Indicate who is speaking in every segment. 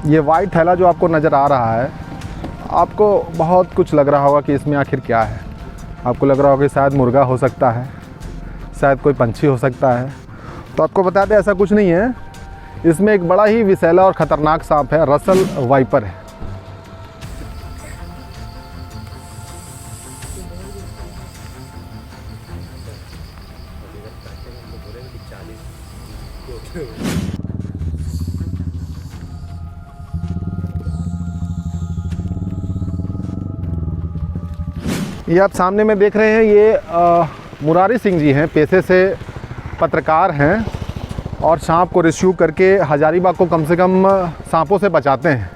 Speaker 1: ये वाइट थैला जो आपको नज़र आ रहा है, आपको बहुत कुछ लग रहा होगा कि इसमें आखिर क्या है। आपको लग रहा होगा कि शायद मुर्गा हो सकता है, शायद कोई पंछी हो सकता है। तो आपको बता दें, ऐसा कुछ नहीं है। इसमें एक बड़ा ही विषैला और ख़तरनाक सांप है, रसल वाइपर है। ये आप सामने में देख रहे हैं, ये मुरारी सिंह जी हैं, पेशे से पत्रकार हैं और सांप को रेस्क्यू करके हजारीबाग को कम से कम सांपों से बचाते हैं।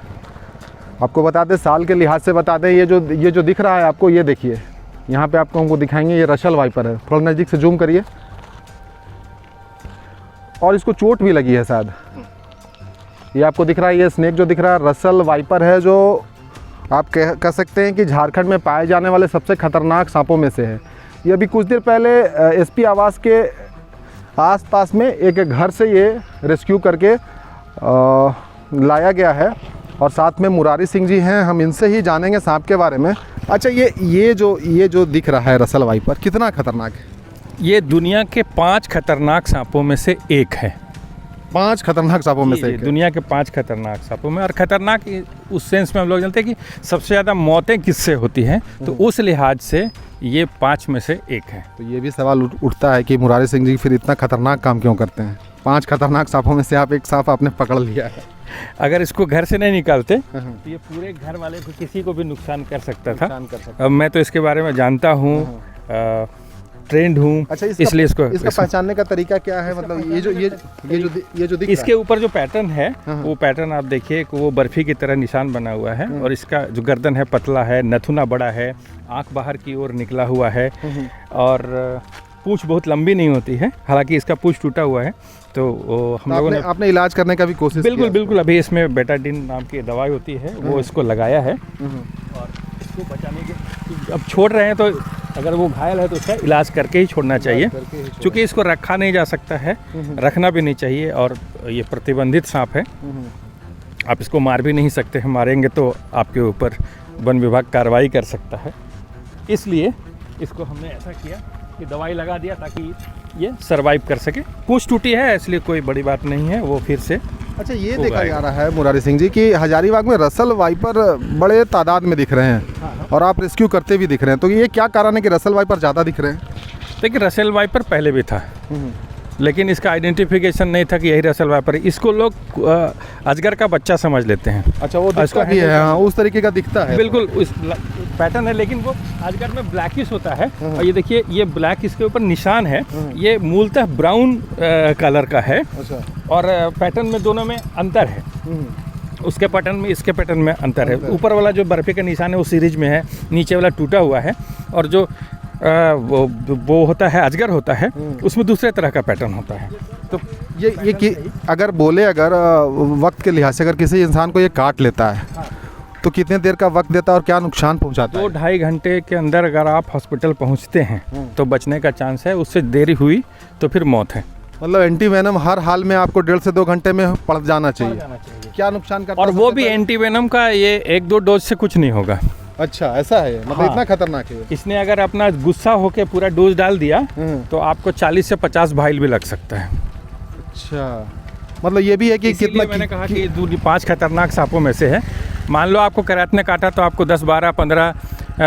Speaker 1: आपको बता दें, साल के लिहाज से बता दें, ये जो दिख रहा है आपको, ये देखिए यहाँ पे आपको हमको दिखाएंगे, ये रसल वाइपर है। थोड़ा नज़दीक से जूम करिए। और इसको चोट भी लगी है शायद। ये आपको दिख रहा है, ये स्नेक जो दिख रहा है रसल वाइपर है, जो आप कह सकते हैं कि झारखंड में पाए जाने वाले सबसे ख़तरनाक सांपों में से है। ये अभी कुछ देर पहले एसपी आवास के आसपास में एक घर से ये रेस्क्यू करके लाया गया है। और साथ में मुरारी सिंह जी हैं, हम इनसे ही जानेंगे सांप के बारे में। अच्छा, ये जो दिख रहा है रसल वाइपर, कितना खतरनाक है?
Speaker 2: ये दुनिया के 5 खतरनाक सांपों में से एक है।
Speaker 1: 5 खतरनाक सांपों में से एक है।
Speaker 2: दुनिया के 5 खतरनाक सांपों में। और खतरनाक उस सेंस में हम लोग जानते हैं कि सबसे ज़्यादा मौतें किससे होती हैं, तो उस लिहाज से ये 5 में से एक है।
Speaker 1: तो ये भी सवाल उठता है कि मुरारी सिंह जी फिर इतना खतरनाक काम क्यों करते हैं? 5 खतरनाक सांपों में से आप एक सांप आपने पकड़ लिया है।
Speaker 2: अगर इसको घर से नहीं निकालते तो ये पूरे घर वाले को, किसी को भी नुकसान कर सकता था। अब मैं तो इसके बारे में जानता हूँ, ट्रेंड हूँ।
Speaker 1: अच्छा,
Speaker 2: इसलिए इसका
Speaker 1: पहचानने का तरीका क्या है? मतलब ये जो दिख
Speaker 2: इसके ऊपर जो पैटर्न है, वो पैटर्न आप देखिए, वो बर्फी की तरह निशान बना हुआ है। और इसका जो गर्दन है पतला है, नथुना बड़ा है, आँख बाहर की ओर निकला हुआ है और पूंछ बहुत लंबी नहीं होती है। हालांकि इसका पूंछ टूटा हुआ है। तो हम लोगों ने
Speaker 1: आपने इलाज करने का भी कोशिश
Speaker 2: बिल्कुल अभी इसमें बेटाडीन नाम की दवाई होती है, वो इसको लगाया है। और इसको बचाने के, अब छोड़ रहे हैं तो अगर वो घायल है तो उसका इलाज करके ही छोड़ना चाहिए, क्योंकि इसको रखा नहीं जा सकता है, रखना भी नहीं चाहिए। और ये प्रतिबंधित सांप है, आप इसको मार भी नहीं सकते हैं। मारेंगे तो आपके ऊपर वन विभाग कार्रवाई कर सकता है। इसलिए इसको हमने ऐसा किया कि दवाई लगा दिया ताकि ये सरवाइव कर सके। पूंछ टूटी है इसलिए कोई बड़ी बात नहीं है, वो फिर से।
Speaker 1: अच्छा, ये देखा जा रहा है मुरारी सिंह जी कि हजारीबाग में रसल वाइपर बड़े तादाद में दिख रहे हैं और आप रेस्क्यू करते भी दिख रहे हैं। तो ये क्या कारण है कि रसल वाइपर ज़्यादा दिख रहे हैं?
Speaker 2: देखिए, रसल वाइपर पहले भी था, लेकिन इसका आइडेंटिफिकेशन नहीं था कि यही रसल वाइपर है। इसको लोग अजगर का बच्चा समझ लेते हैं।
Speaker 1: अच्छा, वो दिखता भी है, हाँ, उस तरीके का दिखता है।
Speaker 2: बिल्कुल उस पैटर्न है, लेकिन वो अजगर में ब्लैकिश होता है। और ये देखिए, ये ब्लैक इसके ऊपर निशान है, ये मूलतः ब्राउन कलर का है। अच्छा। और पैटर्न में दोनों में अंतर है। उसके पैटर्न में इसके पैटर्न में अंतर है। ऊपर वाला जो बर्फी का निशान है वो सीरीज में है, नीचे वाला टूटा हुआ है। और जो वो होता है, अजगर होता है, उसमें दूसरे तरह का पैटर्न होता है। तो
Speaker 1: ये कि अगर वक्त के लिहाज से अगर किसी इंसान को ये काट लेता है तो कितने देर का वक्त देता है और क्या नुकसान पहुंचाता है?
Speaker 2: 2-2.5 घंटे के अंदर अगर आप हॉस्पिटल पहुंचते हैं तो बचने का चांस है। उससे देरी हुई तो फिर मौत है।
Speaker 1: मतलब एंटीवेनम हर हाल में आपको 1.5 से 2 घंटे में पड़ जाना चाहिए। क्या नुकसान करता है?
Speaker 2: और वो भी एंटीवेनम का ये 1-2 डोज से कुछ नहीं होगा।
Speaker 1: अच्छा, ऐसा है? मतलब इतना खतरनाक है?
Speaker 2: इसने अगर अपना गुस्सा होके पूरा डोज डाल दिया तो आपको 40 से 50 भाइल भी लग सकता है।
Speaker 1: अच्छा, मतलब ये भी है कि कितना,
Speaker 2: मैंने कहा कि 5 खतरनाक सांपों में से है। मान लो आपको करैत ने काटा तो आपको 10, 12, 15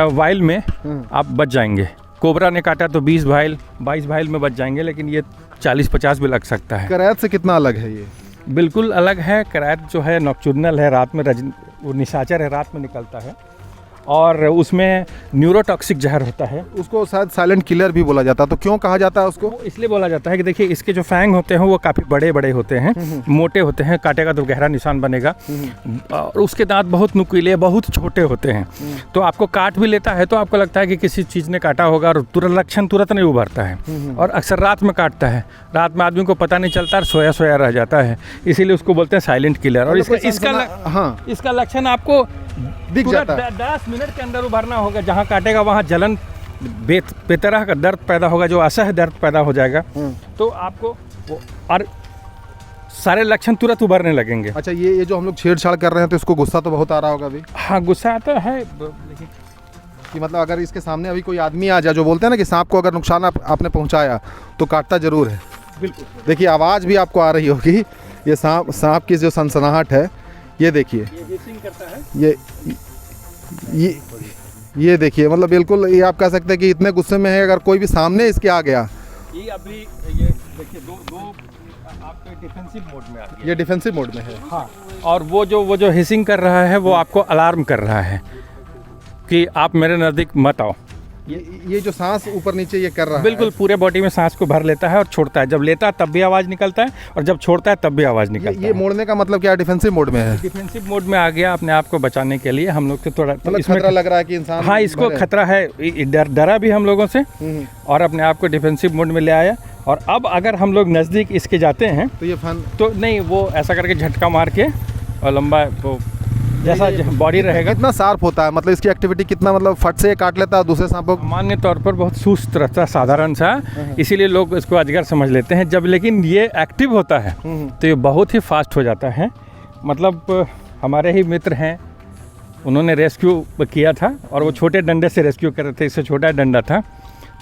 Speaker 2: वाइल में आप बच जाएंगे। कोबरा ने काटा तो 20 भाइल, 22 भाइल में बच जाएंगे, लेकिन ये 40-50 भी लग सकता है।
Speaker 1: करैत से कितना अलग है ये?
Speaker 2: बिल्कुल अलग है। करैत जो है नॉक्चुर्नल है, रात में वो निशाचर है, रात में निकलता है और उसमें न्यूरोटॉक्सिक जहर होता है।
Speaker 1: उसको शायद साइलेंट किलर भी बोला जाता है। तो क्यों कहा जाता है उसको?
Speaker 2: इसलिए बोला जाता है कि देखिए, इसके जो फैंग होते हैं वो काफ़ी बड़े बड़े होते हैं, मोटे होते हैं, काटेगा तो गहरा निशान बनेगा। और उसके दांत बहुत नुकीले, बहुत छोटे होते हैं। तो आपको काट भी लेता है तो आपको लगता है कि किसी चीज़ ने काटा होगा और लक्षण तुरंत नहीं उभरता है। और अक्सर रात में काटता है, रात में आदमी को पता नहीं चलता और सोया सोया रह जाता है, इसीलिए उसको बोलते हैं साइलेंट किलर। और इसका लक्षण आपको दिख जाता है। 10 मिनट के अंदर उभरना होगा। जहाँ काटेगा वहाँ जलन, बेतरह का दर्द पैदा होगा, जो असह दर्द पैदा हो जाएगा। तो आपको और सारे लक्षण तुरंत उभरने लगेंगे।
Speaker 1: अच्छा, ये जो हम लोग छेड़छाड़ कर रहे हैं तो इसको गुस्सा तो बहुत आ रहा होगा अभी,
Speaker 2: हाँ, गुस्सा आता है लेकिन
Speaker 1: कि मतलब अगर इसके सामने अभी कोई आदमी आ जाए, जो बोलते हैं ना कि सांप को अगर नुकसान आपने पहुंचाया तो काटता जरूर है।
Speaker 2: बिल्कुल।
Speaker 1: देखिए आवाज़ भी आपको आ रही होगी, ये सांप की जो सनसनाहट है, ये देखिए,
Speaker 2: ये हिसिंग करता है,
Speaker 1: ये देखिए, मतलब बिल्कुल ये आप कह सकते हैं कि इतने गुस्से में है, अगर कोई भी सामने इसके आ गया।
Speaker 2: ये अभी ये देखिए दो आपके डिफेंसिव मोड में आ गया,
Speaker 1: ये डिफेंसिव मोड में है।
Speaker 2: हाँ, और वो जो हिसिंग कर रहा है वो आपको अलार्म कर रहा है कि आप मेरे नज़दीक मत आओ।
Speaker 1: ये जो सांस ऊपर नीचे ये कर रहा है,
Speaker 2: बिल्कुल पूरे बॉडी में सांस को भर लेता है और छोड़ता है। जब लेता है तब भी आवाज़ निकलता है और जब छोड़ता है तब भी आवाज़ निकलता
Speaker 1: ये
Speaker 2: है।
Speaker 1: मोड़ने का मतलब क्या, डिफेंसिव मोड में है?
Speaker 2: डिफेंसिव मोड में आ गया, अपने आप को बचाने के लिए हम लोग से थोड़ा
Speaker 1: मतलब खतरा लग रहा है कि इंसान,
Speaker 2: हाँ, इसको खतरा है, डरा भी हम लोगों से और अपने आप को डिफेंसिव मोड में ले आया। और अब अगर हम लोग नज़दीक इसके जाते हैं
Speaker 1: तो ये फन
Speaker 2: तो नहीं, वो ऐसा करके झटका मार के और लंबा वो जैसा बॉडी रहेगा।
Speaker 1: कितना शार्प होता है, मतलब इसकी एक्टिविटी कितना, मतलब फट से काट लेता है दूसरे सांपों को?
Speaker 2: सामान्य तौर पर बहुत सुस्त रहता, साधारण सा, इसीलिए लोग इसको अजगर समझ लेते हैं। जब लेकिन ये एक्टिव होता है तो ये बहुत ही फास्ट हो जाता है। मतलब हमारे ही मित्र हैं, उन्होंने रेस्क्यू किया था और वो छोटे डंडे से रेस्क्यू कर रहे थे, इससे छोटा डंडा था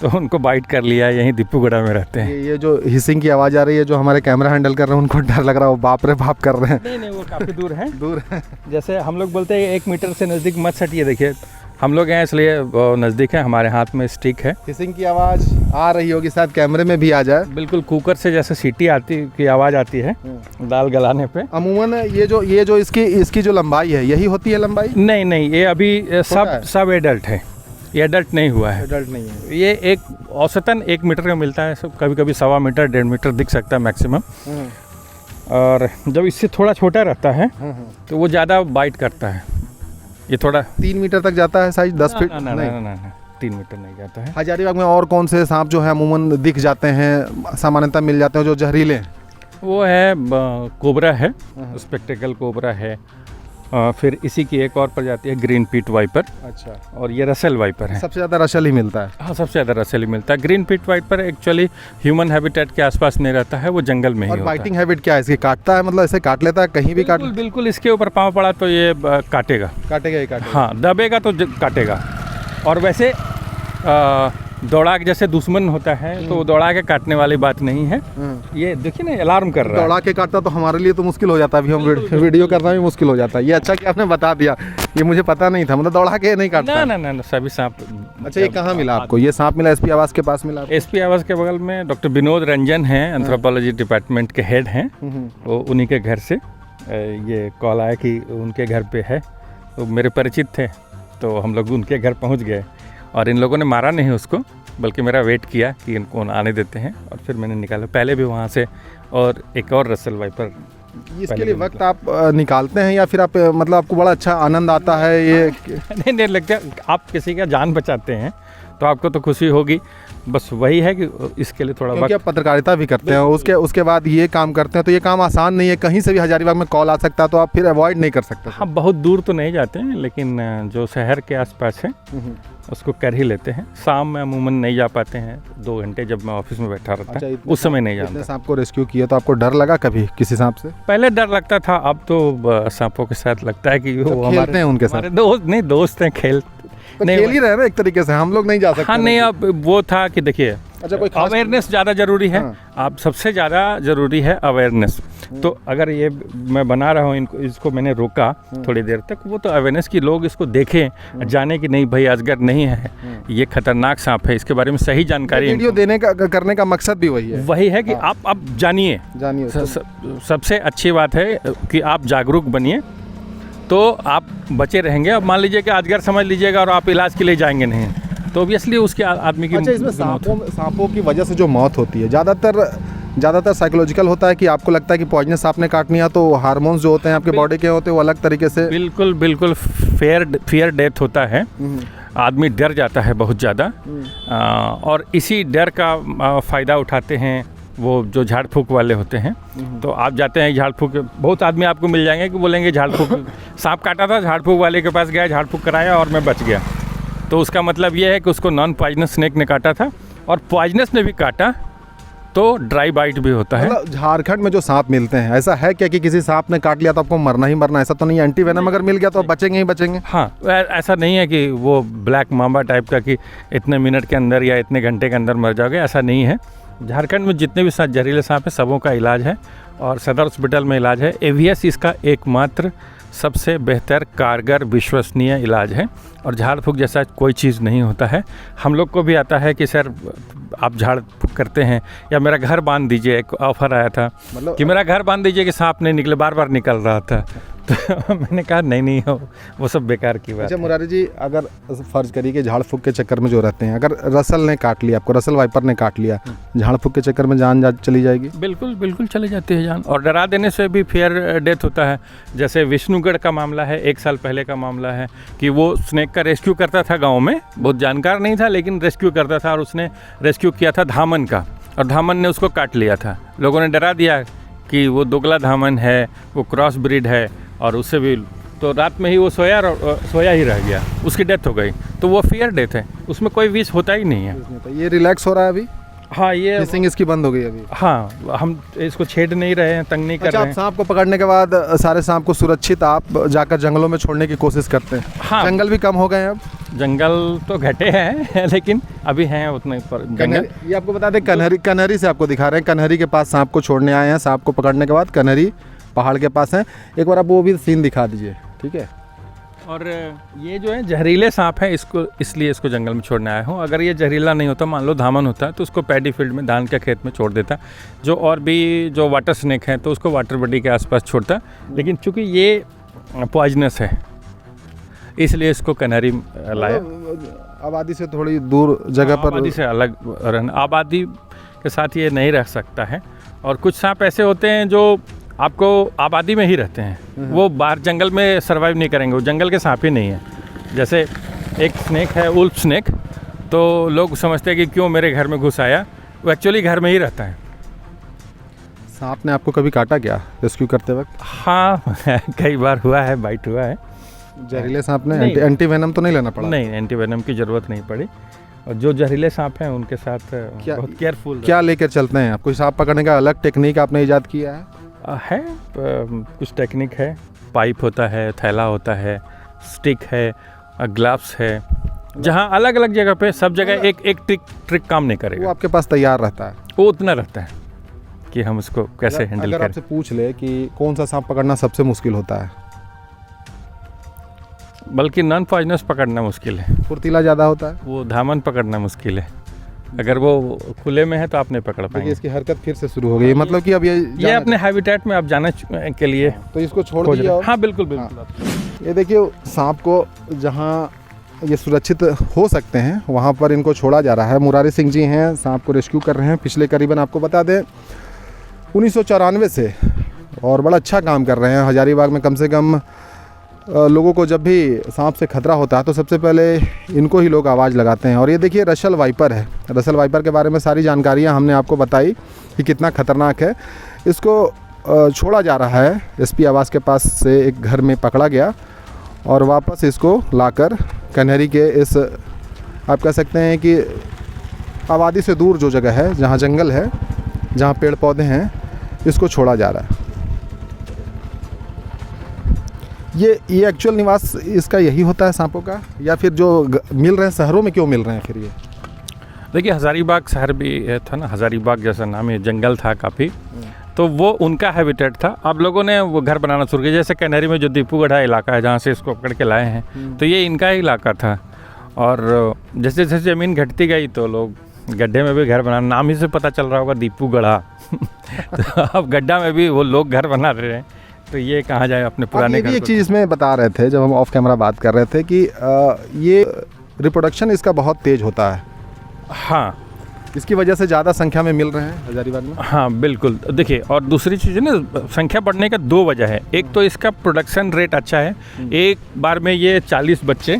Speaker 2: तो उनको बाइट कर लिया। यहीं दिप्पूगढ़ा में रहते हैं।
Speaker 1: ये जो हिसिंग की आवाज़ आ रही है, जो हमारे कैमरा हैंडल कर रहे हैं उनको डर लग रहा है, वो बाप रे बाप कर रहे हैं।
Speaker 2: नहीं, वो काफ़ी दूर है।
Speaker 1: दूर है।
Speaker 2: जैसे हम लोग बोलते हैं 1 मीटर से नज़दीक मत सटिए। देखिए हम लोग हैं इसलिए नज़दीक है, हमारे हाथ में स्टिक है।
Speaker 1: हिसिंग की आवाज़ आ रही होगी, शायद कैमरे में भी आ जाए।
Speaker 2: बिल्कुल कुकर से जैसे सीटी आती की आवाज़ आती है दाल गलाने पे।
Speaker 1: अमूमन ये जो इसकी जो लंबाई है, यही होती है लंबाई?
Speaker 2: नहीं, ये अभी सब एडल्ट है, ये एडल्ट नहीं हुआ है।
Speaker 1: एडल्ट नहीं है।
Speaker 2: ये एक औसतन 1 मीटर का मिलता है, सब कभी कभी 1.25 मीटर 1.5 मीटर दिख सकता है मैक्सिमम। और जब इससे थोड़ा छोटा रहता है तो वो ज़्यादा बाइट करता है। ये थोड़ा
Speaker 1: 3 मीटर तक जाता है साइज, 10 फीट?
Speaker 2: ना 3 मीटर नहीं जाता है।
Speaker 1: हजारीबाग में और कौन से सांप जो है अमूमन दिख जाते हैं, सामान्यतः मिल जाते हैं जो जहरीले हैं?
Speaker 2: वो है कोबरा है, स्पेक्टिकल कोबरा है, फिर इसी की एक और प्रजाति है ग्रीन पीट वाइपर।
Speaker 1: अच्छा।
Speaker 2: और ये रसेल वाइपर है।
Speaker 1: सबसे ज़्यादा रसेल ही मिलता है?
Speaker 2: हाँ, सबसे ज़्यादा रसेल ही मिलता है। ग्रीन पीट वाइपर एक्चुअली ह्यूमन हैबिटेट के आसपास नहीं रहता है, वो जंगल में ही होता है।
Speaker 1: बाइटिंग हैबिट क्या है इसकी? काटता है, मतलब ऐसे काट लेता है कहीं भी?
Speaker 2: बिल्कुल इसके ऊपर पाँव पड़ा तो ये काटेगा
Speaker 1: ही काटेगा।
Speaker 2: हाँ, दबेगा तो काटेगा। और वैसे दौड़ा के जैसे दुश्मन होता है तो दौड़ा के काटने वाली बात नहीं है। ये देखिए ना, अलार्म कर रहा है।
Speaker 1: दौड़ा के काटता तो हमारे लिए तो मुश्किल हो जाता है, अभी हम वीडियो करना भी मुश्किल हो जाता है। ये अच्छा कि आपने बता दिया, ये मुझे पता नहीं था, मतलब दौड़ा के नहीं काटता।
Speaker 2: ना, सभी सांप।
Speaker 1: अच्छा, ये कहाँ मिला आपको? ये सांप मिला एसपी आवास के पास मिला?
Speaker 2: एसपी आवास के बगल में डॉक्टर विनोद रंजन हैं, एंथ्रोपोलॉजी डिपार्टमेंट के हेड हैं। वो उन्हीं के घर से ये कॉल आया कि उनके घर पे है, तो मेरे परिचित थे तो हम लोग उनके घर पहुँच गए। और इन लोगों ने मारा नहीं उसको, बल्कि मेरा वेट किया कि इनको आने देते हैं और फिर मैंने निकाला। पहले भी वहाँ से और एक और रसेल वाइपर।
Speaker 1: इसके लिए वक्त आप निकालते हैं या फिर आप, मतलब आपको बड़ा अच्छा आनंद आता है ये?
Speaker 2: नहीं लगता, आप किसी का जान बचाते हैं तो आपको तो खुशी होगी। बस वही है कि इसके लिए थोड़ा
Speaker 1: वक्त। आप पत्रकारिता भी करते हैं, उसके बाद ये काम करते हैं, तो ये काम आसान नहीं है। कहीं से भी हजारीबाग में कॉल आ सकता है, तो आप फिर अवॉइड नहीं कर सकते?
Speaker 2: हाँ, बहुत दूर तो नहीं जाते हैं, लेकिन जो शहर के आसपास है उसको कर ही लेते हैं। शाम में अमूमन नहीं जा पाते हैं, 2 घंटे जब मैं ऑफिस में बैठा रहता है उस समय नहीं जाता।
Speaker 1: सांप को रेस्क्यू किया तो आपको डर लगा कभी किसी सांप से?
Speaker 2: पहले डर लगता था, अब तो सांपों के साथ लगता है कि वो
Speaker 1: खेलते हैं उनके साथ।
Speaker 2: दोस्त हैं, खेल
Speaker 1: ही रहे ना एक तरीके से, हम लोग नहीं जा सकते।
Speaker 2: हाँ, नहीं, अब वो था कि देखिए,
Speaker 1: अच्छा, कोई
Speaker 2: अवेयरनेस ज़्यादा ज़रूरी है। आप सबसे ज़्यादा ज़रूरी है अवेयरनेस। तो अगर ये मैं बना रहा हूँ इसको मैंने रोका थोड़ी देर तक, वो तो अवेयरनेस की लोग इसको देखें, जाने कि नहीं भाई अजगर नहीं है, ये खतरनाक सांप है, इसके बारे में सही जानकारी।
Speaker 1: वीडियो देने का करने का मकसद भी वही है
Speaker 2: कि आप जानिए। सबसे अच्छी बात है कि आप जागरूक बनिए, तो आप बचे रहेंगे। अब मान लीजिए कि अजगर समझ लीजिएगा और आप इलाज के लिए जाएंगे नहीं, तो ऑब्वियसली उसके आदमी की।
Speaker 1: अच्छा, इसमें सांपों की वजह से जो मौत होती है ज़्यादातर साइकोलॉजिकल होता है कि आपको लगता है कि पॉइजनस सांप ने काट लिया तो हार्मोन्स जो होते हैं आपके बॉडी के होते हैं वो अलग तरीके से?
Speaker 2: बिल्कुल फियर डेथ होता है, आदमी डर जाता है बहुत ज़्यादा। और इसी डर का फ़ायदा उठाते हैं वो जो झाड़ फूक वाले होते हैं। तो आप जाते हैं झाड़ फूक, बहुत आदमी आपको मिल जाएंगे कि बोलेंगे झाड़ फूक सांप काटा था, झाड़ फूक वाले के पास गया, झाड़ फूक कराया और मैं बच गया। तो उसका मतलब ये है कि उसको नॉन पॉइजनस स्नेक ने काटा था, और पॉइजनस ने भी काटा तो ड्राई बाइट भी होता है।
Speaker 1: मतलब झारखंड में जो सांप मिलते हैं, ऐसा है क्या कि किसी सांप ने काट लिया तो आपको मरना ही मरना, ऐसा तो नहीं है? एंटी वेनम अगर मिल गया तो आप बचेंगे ही बचेंगे?
Speaker 2: हाँ, ऐसा नहीं है कि वो ब्लैक मामा टाइप का कि इतने मिनट के अंदर या इतने घंटे के अंदर मर जाओगे, ऐसा नहीं है। झारखंड में जितने भी जहरीले सांप हैं सबों का इलाज है और सदर हॉस्पिटल में इलाज है। एवीएस इसका एकमात्र सबसे बेहतर कारगर विश्वसनीय इलाज है और झाड़ फूँक जैसा कोई चीज़ नहीं होता है। हम लोग को भी आता है कि सर आप झाड़ फूँक करते हैं या मेरा घर बांध दीजिए, एक ऑफ़र आया था
Speaker 1: मतलब
Speaker 2: कि मेरा घर बांध दीजिए कि सांप नहीं निकले, बार बार निकल रहा था। तो मैंने कहा नहीं वो सब बेकार की बात
Speaker 1: अच्छा
Speaker 2: है।
Speaker 1: मुरारी जी, अगर फ़र्ज़ करिए कि झाड़ फूँक के चक्कर में जो रहते हैं, अगर रसल ने काट लिया आपको, रसल वाइपर ने काट लिया, झाड़ फूँक के चक्कर में जान चली जाएगी?
Speaker 2: बिल्कुल बिल्कुल चले जाती है जान, और डरा देने से भी फेयर डेथ होता है। जैसे विष्णुगढ़ का मामला है, 1 साल पहले का मामला है कि वो स्नेक का रेस्क्यू करता था गांव में, बहुत जानकार नहीं था लेकिन रेस्क्यू करता था और उसने रेस्क्यू किया था धामन का और धामन ने उसको काट लिया था। लोगों ने डरा दिया कि वो दोगला धामन है, वो क्रॉस ब्रीड है और उससे भी, तो रात में ही वो सोया ही रह गया, उसकी डेथ हो गई। तो वो फेयर डेथ है, उसमें कोई विष होता ही नहीं है।
Speaker 1: ये रिलैक्स हो रहा है अभी?
Speaker 2: हाँ, ये
Speaker 1: फिशिंग इसकी बंद हो गई अभी?
Speaker 2: हाँ, हम इसको छेड़ नहीं रहे हैं, तंग नहीं कर
Speaker 1: अच्छा,
Speaker 2: रहे
Speaker 1: आप
Speaker 2: हैं।
Speaker 1: सांप को पकड़ने के बाद सारे सांप को सुरक्षित आप जाकर जंगलों में छोड़ने की कोशिश करते हैं?
Speaker 2: हाँ,
Speaker 1: जंगल भी कम हो गए हैं अब?
Speaker 2: जंगल तो घटे हैं लेकिन अभी हैं उतने पर जंगल।
Speaker 1: ये आपको बता दें, कन्हरी से आपको दिखा रहे हैं, कन्हरी के पास सांप को छोड़ने आए हैं। सांप को पकड़ने के बाद कन्हरी पहाड़ के पास हैं। एक बार आप वो भी सीन दिखा दीजिए, ठीक है?
Speaker 2: और ये जो है जहरीले सांप है, इसको इसलिए इसको जंगल में छोड़ने आया हूँ। अगर ये जहरीला नहीं होता, मान लो धामन होता है, तो उसको पैडी फील्ड में धान के खेत में छोड़ देता। जो और भी जो वाटर स्नेक है तो उसको वाटर बॉडी के आसपास छोड़ता, लेकिन चूंकि ये पॉइजनस है इसलिए इसको कन्हरी लाया।
Speaker 1: आबादी से थोड़ी दूर जगह पर,
Speaker 2: आबादी से अलग रहना, आबादी के साथ ये नहीं रह सकता है। और कुछ सांप ऐसे होते हैं जो आपको आबादी में ही रहते हैं, वो बाहर जंगल में सर्वाइव नहीं करेंगे, वो जंगल के सांप ही नहीं है। जैसे एक स्नेक है उल्फ स्नेक, तो लोग समझते हैं कि क्यों मेरे घर में घुस आया, वो एक्चुअली घर में ही रहता है।
Speaker 1: सांप ने आपको कभी काटा क्या रेस्क्यू करते वक्त?
Speaker 2: हाँ कई बार हुआ है, बाइट हुआ है।
Speaker 1: जहरीले सांप ने?
Speaker 2: नहीं।
Speaker 1: एंटी वेनम तो नहीं लेना पड़ा?
Speaker 2: नहीं, एंटी वेनम की ज़रूरत नहीं पड़ी। और जो जहरीले सांप हैं उनके साथ बहुत केयरफुल
Speaker 1: क्या लेकर चलते हैं आप? कोई सांप पकड़ने का अलग टेक्निक आपने ईजाद किया है?
Speaker 2: कुछ टेक्निक है, पाइप होता है, थैला होता है, स्टिक है, ग्लव्स है, जहाँ अलग अलग जगह पे सब जगह एक ट्रिक काम नहीं
Speaker 1: वो
Speaker 2: करेगा।
Speaker 1: आपके पास तैयार रहता है?
Speaker 2: वो उतना रहता है कि हम उसको कैसे हैंडल
Speaker 1: अगर
Speaker 2: करें।
Speaker 1: आपसे पूछ ले कि कौन सा सांप पकड़ना सबसे मुश्किल होता है?
Speaker 2: बल्कि नॉन पॉइजनस पकड़ना मुश्किल है,
Speaker 1: फुर्तीला ज़्यादा होता है?
Speaker 2: वो धामन पकड़ना मुश्किल है। अगर वो खुले में है तो आप नहीं पकड़
Speaker 1: देखिए
Speaker 2: पाएंगे।
Speaker 1: इसकी हरकत फिर से शुरू हो गई, मतलब कि अब
Speaker 2: ये अपने हैबिटेट में आप जाने के लिए
Speaker 1: तो इसको छोड़
Speaker 2: खोज
Speaker 1: दिया
Speaker 2: रहे
Speaker 1: और-
Speaker 2: हैं। हाँ बिल्कुल बिल्कुल।
Speaker 1: ये देखिए सांप को जहाँ ये सुरक्षित हो सकते हैं वहाँ पर इनको छोड़ा जा रहा है। मुरारी सिंह जी हैं, सांप को रेस्क्यू कर रहे हैं पिछले करीबन, आपको बता दें 1994 से, और बड़ा अच्छा काम कर रहे हैं। हजारीबाग में कम से कम लोगों को जब भी सांप से खतरा होता है तो सबसे पहले इनको ही लोग आवाज़ लगाते हैं। और ये देखिए रसल वाइपर है। रसल वाइपर के बारे में सारी जानकारियाँ हमने आपको बताई कि कितना ख़तरनाक है। इसको छोड़ा जा रहा है, एसपी आवास के पास से एक घर में पकड़ा गया और वापस इसको लाकर कन्हरी के इस, आप कह सकते हैं कि आबादी से दूर जो जगह है, जहाँ जंगल है, जहाँ पेड़ पौधे हैं, इसको छोड़ा जा रहा है। ये एक्चुअल निवास इसका यही होता है सांपों का, या फिर जो मिल रहे हैं शहरों में क्यों मिल रहे हैं फिर ये?
Speaker 2: देखिए हज़ारीबाग शहर भी था ना, हज़ारीबाग जैसा नाम है, जंगल था काफ़ी, तो वो उनका हैबिटेट था। अब लोगों ने वो घर बनाना शुरू किया। जैसे कन्हरी में जो दीपूगढ़ा इलाका है जहाँ से इसको पकड़ के लाए हैं, तो ये इनका ही इलाका था। और जैसे जैसे ज़मीन घटती गई तो लोग गड्ढे में भी घर बनाना, नाम ही से पता चल रहा होगा दीपूगढ़ा तो अब गड्ढा में भी वो लोग घर बना रहे हैं, तो ये कहाँ जाए अपने पुराने
Speaker 1: ये भी
Speaker 2: घर
Speaker 1: एक
Speaker 2: को।
Speaker 1: चीज़ इसमें बता रहे थे जब हम ऑफ कैमरा बात कर रहे थे कि ये रिप्रोडक्शन इसका बहुत तेज़ होता है,
Speaker 2: हाँ
Speaker 1: इसकी वजह से ज़्यादा संख्या में मिल रहे हैं हजारीबाग में।
Speaker 2: हाँ बिल्कुल। देखिए और दूसरी चीज़ है ना, संख्या बढ़ने का 2 वजह है। एक तो इसका प्रोडक्शन रेट अच्छा है, एक बार में ये 40 बच्चे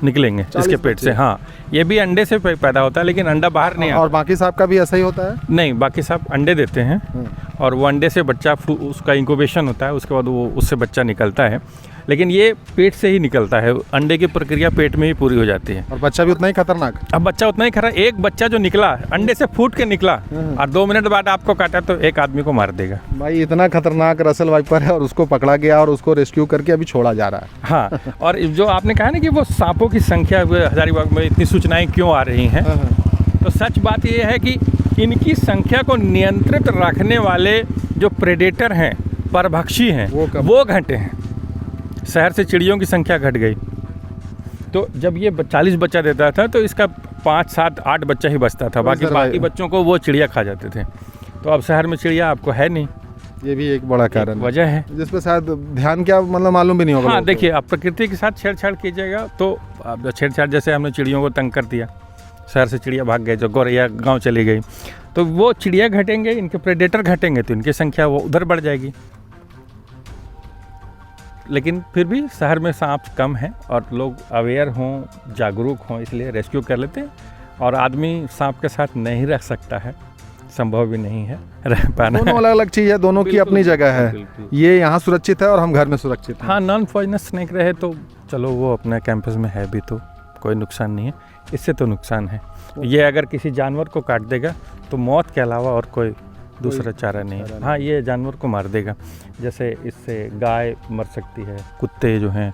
Speaker 2: निकलेंगे
Speaker 1: 40
Speaker 2: इसके पेट से।
Speaker 1: बच्चे?
Speaker 2: हाँ, ये भी अंडे से पैदा होता है लेकिन अंडा बाहर नहीं आता।
Speaker 1: और बाकी सांप का भी ऐसा ही होता है?
Speaker 2: नहीं, बाकी सब अंडे देते हैं और वो अंडे से बच्चा उसका इंक्यूबेशन होता है, उसके बाद वो उससे बच्चा निकलता है। लेकिन ये पेट से ही निकलता है, अंडे की प्रक्रिया पेट में ही पूरी हो जाती है।
Speaker 1: और बच्चा भी उतना ही खतरनाक।
Speaker 2: अब बच्चा उतना ही खरा, एक बच्चा जो निकला अंडे से फूट के निकला और 2 मिनट बाद आपको काटा तो एक आदमी को मार देगा।
Speaker 1: भाई इतना खतरनाक रसल वाइपर है और उसको पकड़ा गया और उसको रेस्क्यू करके अभी छोड़ा जा रहा है।
Speaker 2: हाँ, और जो आपने कहा ना कि वो सांपों की संख्या हजारीबाग में इतनी सूचनाएं क्यों आ रही हैं, तो सच बात ये है कि इनकी संख्या को नियंत्रित रखने वाले जो प्रेडेटर हैं, परभक्षी हैं, वो घटे हैं। शहर से चिड़ियों की संख्या घट गई, तो जब ये 40 बच्चा देता था तो इसका 5, 7, 8 बच्चा ही बचता था, बाकी बच्चों को वो चिड़िया खा जाते थे। तो अब शहर में चिड़िया आपको है नहीं,
Speaker 1: ये भी एक बड़ा कारण
Speaker 2: वजह है
Speaker 1: जिस पे शायद ध्यान क्या मतलब मालूम भी नहीं होगा।
Speaker 2: हाँ, देखिए, आप प्रकृति के साथ छेड़छाड़ कीजिएगा तो अब छेड़छाड़, जैसे हमने चिड़ियों को तंग कर दिया, शहर से चिड़िया भाग गए, जो गौरैया गांव चली गई, तो वो चिड़िया घटेंगे, इनके प्रेडेटर घटेंगे तो इनकी संख्या वो उधर बढ़ जाएगी। लेकिन फिर भी शहर में सांप कम है और लोग अवेयर हों, जागरूक हों, इसलिए रेस्क्यू कर लेते हैं। और आदमी सांप के साथ नहीं रह सकता है, संभव भी नहीं है रह पाना।
Speaker 1: दोनों अलग अलग चीज़ है, दोनों की अपनी जगह है। ये यहाँ सुरक्षित है और हम घर में सुरक्षित हैं।
Speaker 2: हाँ, नॉन पॉइजनस स्नेक रहे तो चलो, वो अपने कैंपस में है भी तो कोई नुकसान नहीं है, इससे तो नुकसान है। ये अगर किसी जानवर को काट देगा तो मौत के अलावा और कोई दूसरा चारा नहीं है। हाँ, ये जानवर को मार देगा, जैसे इससे गाय मर सकती है, कुत्ते जो हैं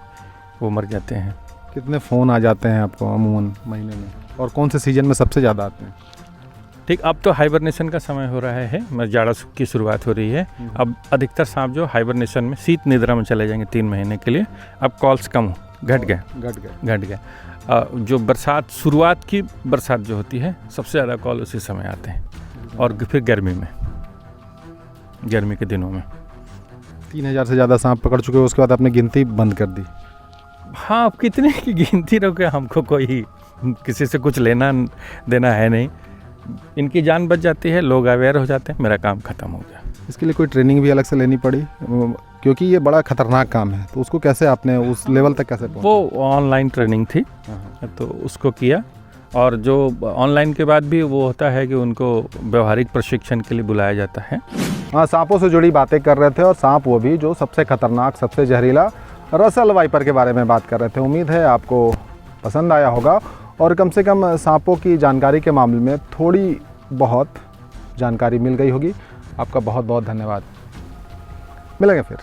Speaker 2: वो मर जाते हैं।
Speaker 1: कितने फ़ोन आ जाते हैं आपको अमूमन महीने में, और कौन से सीजन में सबसे ज़्यादा आते हैं?
Speaker 2: ठीक, अब तो हाइबरनेशन का समय हो रहा है, जाड़ा की शुरुआत हो रही है। अब अधिकतर सांप जो हाइबरनेशन में शीत निद्रा में चले जाएंगे 3 महीने के लिए। अब कॉल्स कम घट गए। जो बरसात, शुरुआत की बरसात जो होती है, सबसे ज़्यादा कॉल उसी समय आते हैं, और फिर गर्मी के दिनों में
Speaker 1: 3000 से ज़्यादा सांप पकड़ चुके हो, उसके बाद आपने गिनती बंद कर दी।
Speaker 2: हाँ, अब कितने की गिनती रोके, हमको कोई किसी से कुछ लेना देना है नहीं। इनकी जान बच जाती है, लोग अवेयर हो जाते हैं, मेरा काम ख़त्म हो गया।
Speaker 1: इसके लिए कोई ट्रेनिंग भी अलग से लेनी पड़ी, क्योंकि ये बड़ा खतरनाक काम है, तो उसको कैसे आपने उस लेवल तक कैसे पहुंचे?
Speaker 2: वो ऑनलाइन ट्रेनिंग थी, तो उसको किया। और जो ऑनलाइन के बाद भी वो होता है कि उनको व्यवहारिक प्रशिक्षण के लिए बुलाया जाता है।
Speaker 1: हाँ, सांपों से जुड़ी बातें कर रहे थे, और सांप वो भी जो सबसे खतरनाक, सबसे जहरीला रसल वाइपर के बारे में बात कर रहे थे। उम्मीद है आपको पसंद आया होगा, और कम से कम सांपों की जानकारी के मामले में थोड़ी बहुत जानकारी मिल गई होगी। आपका बहुत बहुत धन्यवाद। मिलेंगे फिर।